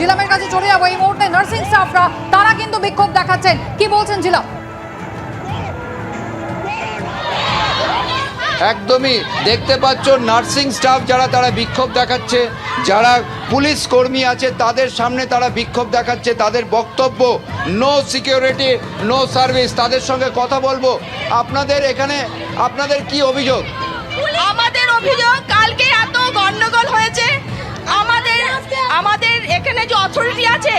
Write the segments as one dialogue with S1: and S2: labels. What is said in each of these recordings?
S1: জিলামের কাছে চলে যাবো। এই মুহূর্তে নার্সিং স্টাফরা তারা কিন্তু বিক্ষোভ দেখাচ্ছেন, কি বলছেন জিলাম?
S2: একদমই দেখতে পাচ্ছ নার্সিং স্টাফ যারা তারা বিক্ষোভ দেখাচ্ছে, যারা পুলিশ কর্মী আছে তাদের সামনে তারা বিক্ষোভ দেখাচ্ছে। তাদের বক্তব্য নো সিকিউরিটি নো সার্ভিস। তাদের সঙ্গে কথা বলবো। আপনাদের এখানে আপনাদের কি অভিযোগ?
S3: আমাদের অভিযোগ কালকে এত গন্ডগোল হয়েছে, আমাদের এখানে যে অথরিটি আছে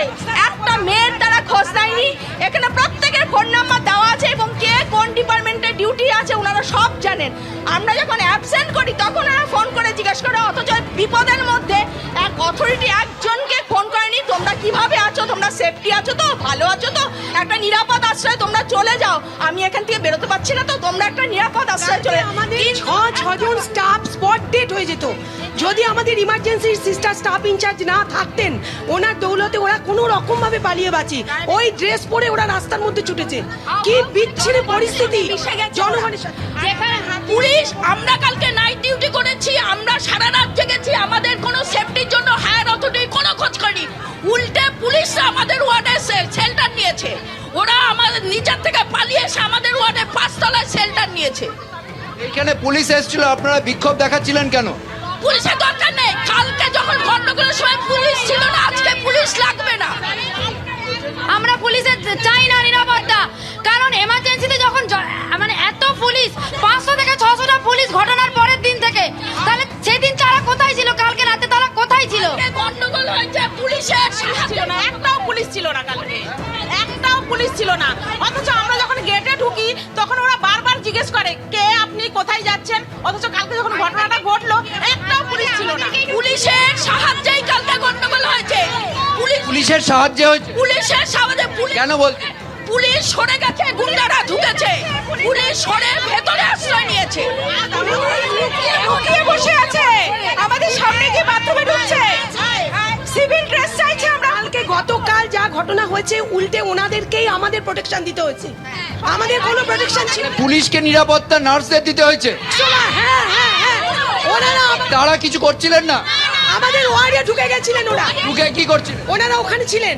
S3: একটা মেয়ের তারা খোঁজ নেয়নি। এখানে প্রত্যেকের ফোন নাম্বার দেওয়া আছে এবং কে কোন ডিপার্টমেন্টে ডিউটি আছে ওনারা সব জানেন। আমরা যখন অ্যাবসেন্ট করি তখন ওরা ফোন করে জিজ্ঞেস করে, অথচ বিপদের মধ্যে এক অথরিটি একজনকে ফোন করেনি তোমরা কিভাবে আছো, তোমরা সেফটি আছো তো, ভালো আছো তো, একটা নিরাপদ আশ্রয় তোমরা চলে যাও, আমি এখান থেকে বেরোতে পারছি না তো, তোমরা একটা নিরাপদ আশ্রয় চলে।
S4: আমাদের ছজন স্টাফ স্পট ডেট হয়ে যেত যদি আমাদের ইমার্জেন্সি সিস্টার স্টাফ ইনচার্জ না থাকতেন। ওনার দৌলতে ওরা কোনো রকম ভাবে পালিয়ে বাঁচি, ওই ড্রেস পরে ওরা রাস্তার মধ্যে ছুটেছে। কি বিচ্ছিরি পরিস্থিতি জনগণের।
S3: পুলিশ, আমরা কালকে নাইট ডিউটি করেছি, আমরা সারা রাত জেগেছি, আমাদের কোনো সেফটির জন্য হায়ার অথরিটি কোনো খোঁজ করেনি। উল্টে পুলিশরা আমাদের ওয়ার্ডে শেল্টার নিয়েছে। ওরা আমাদের নিচের থেকে পালিয়ে এসে আমাদের ওয়ার্ডে 5 তলায় শেল্টার নিয়েছে।
S2: এখানে পুলিশ এসেছিল, আপনারা বিক্ষোভ দেখাচ্ছিলেন কেন?
S3: পুলিশের দরকার নেই। কালকে যখন গন্ডগোলের সময় পুলিশ ছিল না, আজকে পুলিশ লাগবে না।
S5: আমরা পুলিশের চাই না নিরাপত্তা, কারণ এমার্জেন্সিতে যখন মানে এত পুলিশ 500 থেকে 600টা পুলিশ ঘটনার পরের দিন থেকে, তাহলে সেদিন তারা কোথায় ছিল? কালকে রাতে তারা কোথায় ছিল?
S3: গন্ডগোল হয়েছে, পুলিশের ছিল না, একটাও পুলিশ ছিল না কালকে, একটাও পুলিশ ছিল না। অথচ আমরা যখন গেটে ঢুকি তখন ওরা বারবার জিজ্ঞেস করে কে আপনি কোথায় যাচ্ছেন, অথচ কালকে যখন ঘটনাটা ঘটলো একটাও পুলিশ ছিল না। পুলিশের সাহায্যেই কালকে গন্ডগোল হয়েছে।
S2: পুলিশের সাহায্যে হয়েছে?
S3: পুলিশের সাহায্যে
S2: কেন বলছেন?
S3: পুলিশ সরে গেছে, গুন্ডারা ঢুকেছে, পুলিশ সরে ভেতরে আশ্রয় নিয়েছে, লুকিয়ে বসে আছে, আমাদের সামনে গিয়ে বাথরুমে ঢুকছে, সিভিল ড্রেস চাইছে। আমরা
S4: কালকে গতকাল যা ঘটনা হয়েছে উল্টে ওনাদেরকেই আমাদের প্রোটেকশন দিতে হয়েছে, আমাদের কোনো প্রোটেকশন ছিল না।
S2: পুলিশকে নিরাপত্তা নার্সদের দিতে হয়েছে?
S4: হ্যাঁ হ্যাঁ হ্যাঁ, ওনারা
S2: তারা কিছু করছিলেন না?
S4: আমাদের ওয়ার্ডে ঢুকে গেছিলেন, ওরা
S2: ঢুকে কি করছিলেন?
S4: ওনারা ওখানে ছিলেন,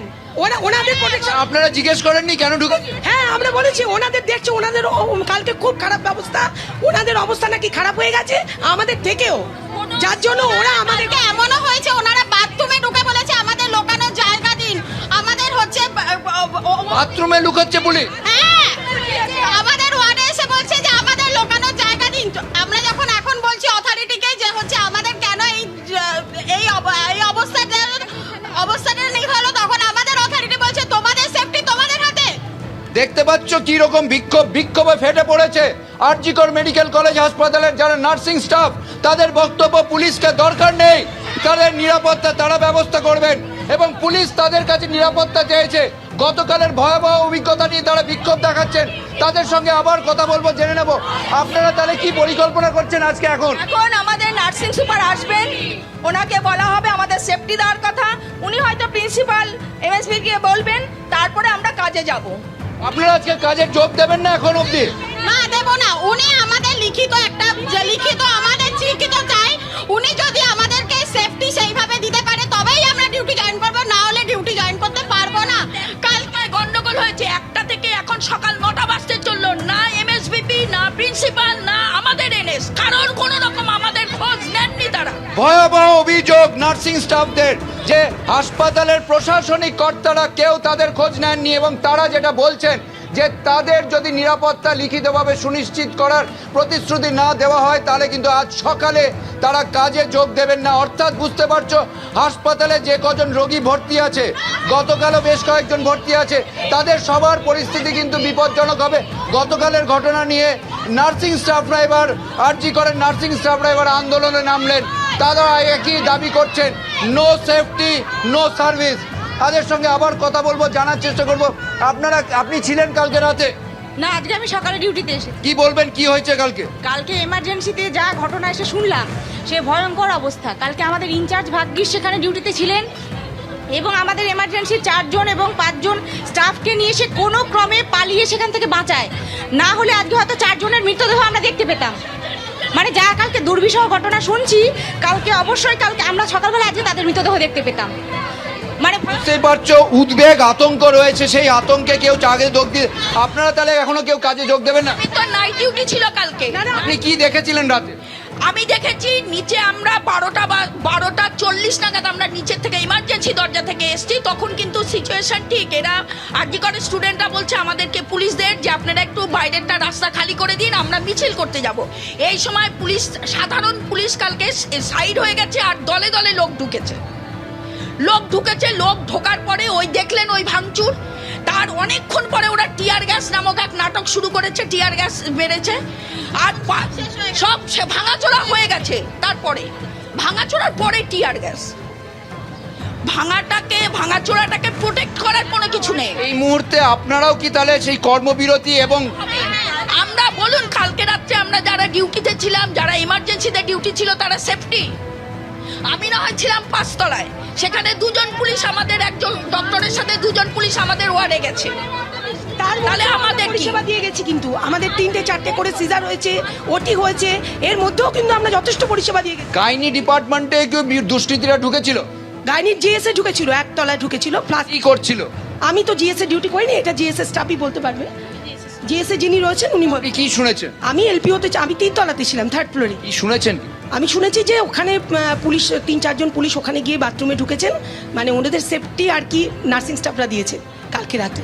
S4: ওনাদের প্রোটেকশন।
S2: আপনারা জিজ্ঞেস করেননি কেন ঢুকে?
S4: হ্যাঁ আমরা বলেছি, ওনাদের দেখছে ওনাদের কালকে খুব খারাপ ব্যবস্থা, ওনাদের অবস্থা নাকি খারাপ হয়ে গেছে আমাদের থেকেও, যার জন্য ওরা আমাদেরকে
S3: এমনও হয়েছে ওনারা বাথরুমে ঢুকে বলেছে আমাদের লোকানোর জায়গা দিন, আমাদের হচ্ছে
S2: বাথরুমে লুকাচ্ছে পুলিশ?
S3: হ্যাঁ, আমাদের ওয়ার্ডে এসে বলছে যে আমাদের লোকানোর জায়গা দিন। আমরা যখন এখন বলছি অথরিটিকে যে হচ্ছে আমাদের কেন এই অবস্থাটা নেই হলো, তখন আমাদের অথরিটি বলছে তোমাদের সেফটি তোমাদের হাতে।
S2: দেখতে পাচ্ছ কি রকম বিক্ষোভে ফেটে পড়েছে আর.জি. কর মেডিকেল কলেজ হাসপাতালের যারা নার্সিং স্টাফ। তাদের বক্তব্য পুলিশকে দরকার নেই, তাদের নিরাপত্তা তারা ব্যবস্থা করবেন এবং পুলিশ তাদের কাছে নিরাপত্তা চেয়েছে। গতকালের ভয়াবহ অভিজ্ঞতা নিয়ে তারা বিক্ষোভ দেখাচ্ছেন। তাদের সঙ্গে আবার কথা বলবো, জেনে নেব আপনারা তাহলে কি পরিকল্পনা করছেন আজকে? এখন
S3: আমাদের নার্সিং সুপার আসবেন, ওনাকে বলা হবে আমাদের সেফটি দেওয়ার কথা, উনি হয়তো প্রিন্সিপাল এমএসপি কে বলবেন, তারপরে আমরা কাজে যাব।
S2: আপনারা আজকে কাজের যোগ দেবেন না এখন অবধি?
S3: না, দেব না। উনি আমাদের লিখিত আমাদের লিখিত চাই, উনি যদি আমাদেরকে সেফটি সেইভাবে দিতে পারে তবেই আমরা ডিউটি জয়েন করব, না হলে ডিউটি জয়েন করতে পারবো না। কালকে গন্ডগোল হয়েছে 1টা থেকে এখন সকাল 9টা বাজতে চললো, না এমএসবিপি না প্রিন্সিপাল না আমাদের এনএস, কারণ কোনো রকম আমাদের খোঁজ নেননি তারা।
S2: ভয়াবহ অভিযোগ নার্সিং স্টাফদের যে হাসপাতালের প্রশাসনিক কর্তারা কেউ তাদের খোঁজ নেননি এবং তারা যেটা বলছেন যে তাদের যদি নিরাপত্তা লিখিতভাবে সুনিশ্চিত করার প্রতিশ্রুতি না দেওয়া হয় তাহলে কিন্তু আজ সকালে তারা কাজে যোগ দেবেন না। অর্থাৎ বুঝতে পারছো, হাসপাতালে যে কজন রোগী ভর্তি আছে, গতকালও বেশ কয়েকজন ভর্তি আছে, তাদের সবার পরিস্থিতি কিন্তু বিপজ্জনক হবে। গতকালের ঘটনা নিয়ে নার্সিং স্টাফরা এবার আর.জি. করেন নার্সিং স্টাফরা এবার আন্দোলনে নামলেন। তারা একই দাবি করছেন, নো সেফটি নো সার্ভিস। তাদের সঙ্গে আবার কথা বলবো, জানার চেষ্টা করবো আপনি ছিলেন কালকে রাতে?
S5: না, আজকে আমি সকালে ডিউটিতে এসেছি।
S2: কি বলবেন, কি হয়েছে কালকে?
S5: কালকে এমার্জেন্সিতে যা ঘটনা এসে শুনলাম, সে ভয়ঙ্কর অবস্থা। কালকে আমাদের ইনচার্জ ভাগ্যিস সেখানে ডিউটিতে ছিলেন এবং আমাদের এমার্জেন্সি 4 জন এবং 5 জন স্টাফকে নিয়ে সে কোনো ক্রমে পালিয়ে সেখান থেকে বাঁচায়, না হলে আজকে হয়তো 4 জনের মৃতদেহ আমরা দেখতে পেতাম। মানে যা কালকে দুর্বিষহ ঘটনা শুনছি, কালকে অবশ্যই কালকে আমরা সকালবেলা আজকে তাদের মৃতদেহ দেখতে পেতাম। মানে
S2: বুঝতেই পারছো উদ্বেগ আতঙ্ক রয়েছে, সেই আতঙ্কে কেউ কাজে যোগ দিয়ে, আপনারা তাহলে এখনো কেউ কাজে যোগ দেবেন না?
S3: আমি তো নাইট ডিউটি ছিল কালকে।
S2: আপনি কি দেখেছিলেন রাতে?
S3: আমি দেখেছি নিচে আমরা 12:40 নাগাদ আমরা নিচের থেকে ইমার্জেন্সি দরজা থেকে এসেছি, তখন কিন্তু সিচুয়েশন ঠিক। এরা আরজি করে স্টুডেন্টরা বলছে আমাদেরকে পুলিশদের যে আপনারা একটু বাইরেরটা রাস্তা খালি করে দিন, আমরা মিছিল করতে যাব। এই সময় পুলিশ, সাধারণ পুলিশ কালকে সাইড হয়ে গেছে আর দলে দলে লোক ঢুকেছে। লোক ঢোকার পরে ওই দেখলেন ওই ভাঙচুর, তার অনেকক্ষণ পরে ওরা টিয়ার গ্যাস নামক এক নাটক শুরু করেছে, টিয়ার গ্যাস বেড়েছে আর সব ভাঙাচোরা হয়ে গেছে। তারপরে ভাঙাচোরার পরে টিয়ার গ্যাস, ভাঙাচোরাটাকে প্রোটেক্ট করার কোনো কিছু নেই।
S2: এই মুহূর্তে আপনারাও কি তাহলে সেই কর্মবিরতি এবং
S3: আমরা বলুন কালকে রাত্রে আমরা যারা ডিউটিতে ছিলাম, যারা ইমার্জেন্সিতে ডিউটি ছিল তারা সেফটি। আমি না হয় ছিলাম 5 তলায়, সেখানে 2 জন পুলিশ আমাদের, একজন ডক্টরের সাথে 2 জন পুলিশ আমাদের ওয়ার্ডে গেছে।
S4: তাহলে আমাদের পরিষেবা দিয়ে গেছি, কিন্তু আমাদের 3-4টে করে সিজার হয়েছে, ওটি হয়েছে, এর মধ্যেও কিন্তু আমরা যথেষ্ট পরিষেবা দিয়ে গেছি।
S2: গাইনি ডিপার্টমেন্টে কেউ দুষ্কৃতীরা ঢুকেছিল?
S4: গাইনির জিএসএ ঢুকেছিল, একতলায় ঢুকেছিল, প্লাস
S2: কি করছিল?
S4: আমি তো জিএসএ ডিউটি করিনি, এটা জিএসএ স্টাফই বলতে পারবে। জিএসএ যিনি রয়েছেন উনি
S2: আপনি কি শুনেছেন?
S4: আমি এলপিওতে, আমি 3 তলাতে ছিলাম, 3rd ফ্লোরে।
S2: কি শুনেছেন?
S4: আমি শুনেছি যে ওখানে পুলিশ 3-4 জন পুলিশ ওখানে গিয়ে বাথরুমে ঢুকেছেন, মানে ওনাদের সেফটি আর কি নার্সিং স্টাফরা দিয়েছে কালকে রাতে।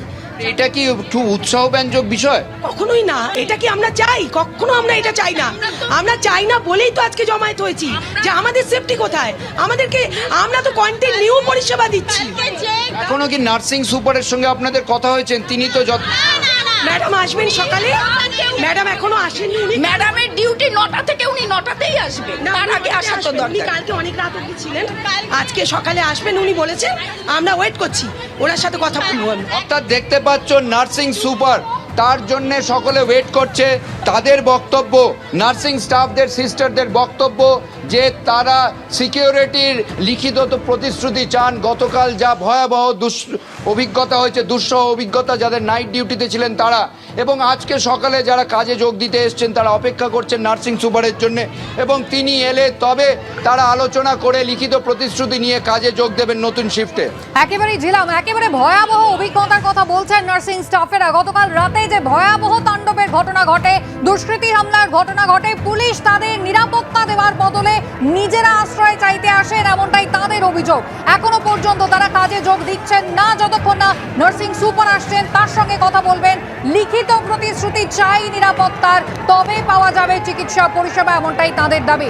S2: এটা কি একটু উৎসাহব্যঞ্জক বিষয়?
S4: কখনোই না, এটা কি আমরা চাই? কখনো আমরা এটা চাই না। আমরা চাই না বলেই তো আজকে জমায়েত হয়েছি, যে আমাদের সেফটি কোথায়, আমাদেরকে, আমরা তো কন্টিনিউ পরিষেবা দিচ্ছি।
S2: এখনো কি নার্সিং সুপারের সঙ্গে আপনাদের কথা হয়েছে? তিনি তো
S4: ম্যাডাম আসবেন সকালে, ম্যাডাম এখনো আসেননি। উনি
S3: ম্যাডামের ডিউটি 9টা থেকে, উনি 9টাতেই আসবে, তার আগে আসার তো
S4: উনি
S3: দরকার।
S4: কালকে অনেক রাত অবধি ছিলেন, আজকে সকালে আসবেন উনি বলেছেন, আমরা ওয়েট করছি, ওনার সাথে কথা বলবো আমি।
S2: অর্থাৎ দেখতে পাচ্ছ নার্সিং সুপার, তার জন্য সকলে ওয়েট করছে। তাদের বক্তব্য, নার্সিং স্টাফদের, সিস্টারদের বক্তব্য যে তারা সিকিউরিটির লিখিত তো প্রতিশ্রুতি চান। গতকাল যা ভয়াবহ অভিজ্ঞতা হয়েছে, দুঃসহ অভিজ্ঞতা যাদের নাইট ডিউটিতে ছিলেন তারা, এবং আজকে সকালে যারা কাজে যোগ দিতে এসছেন তারা অপেক্ষা করছেন নার্সিং সুপারের জন্য, এবং তিনি এলে তবে তারা আলোচনা করে লিখিত প্রতিশ্রুতি নিয়ে কাজে যোগ দেবেন নতুন শিফটে।
S1: একেবারেই ঝিলাম, একেবারে ভয়াবহ অভিজ্ঞতার কথা বলছেন নার্সিং স্টাফেরা। গতকাল রাতে যে ভয়াবহ তাণ্ডবের ঘটনা ঘটে, দুষ্কৃতী হামলার ঘটনা ঘটে, পুলিশ তাদের নিরাপত্তা দেওয়ার বদলে নিজেরা আশ্রয় চাইতে আসেন, এমনটাই তাদের অভিযোগ। এখনো পর্যন্ত তারা কাজে যোগ দিচ্ছেন না যতক্ষণ না নার্সিং সুপার আসছেন, তার সঙ্গে কথা বলবেন। লিখিত প্রতিশ্রুতি চাই নিরাপত্তার, তবে পাওয়া যাবে চিকিৎসা পরিষেবা, এমনটাই তাদের দাবি।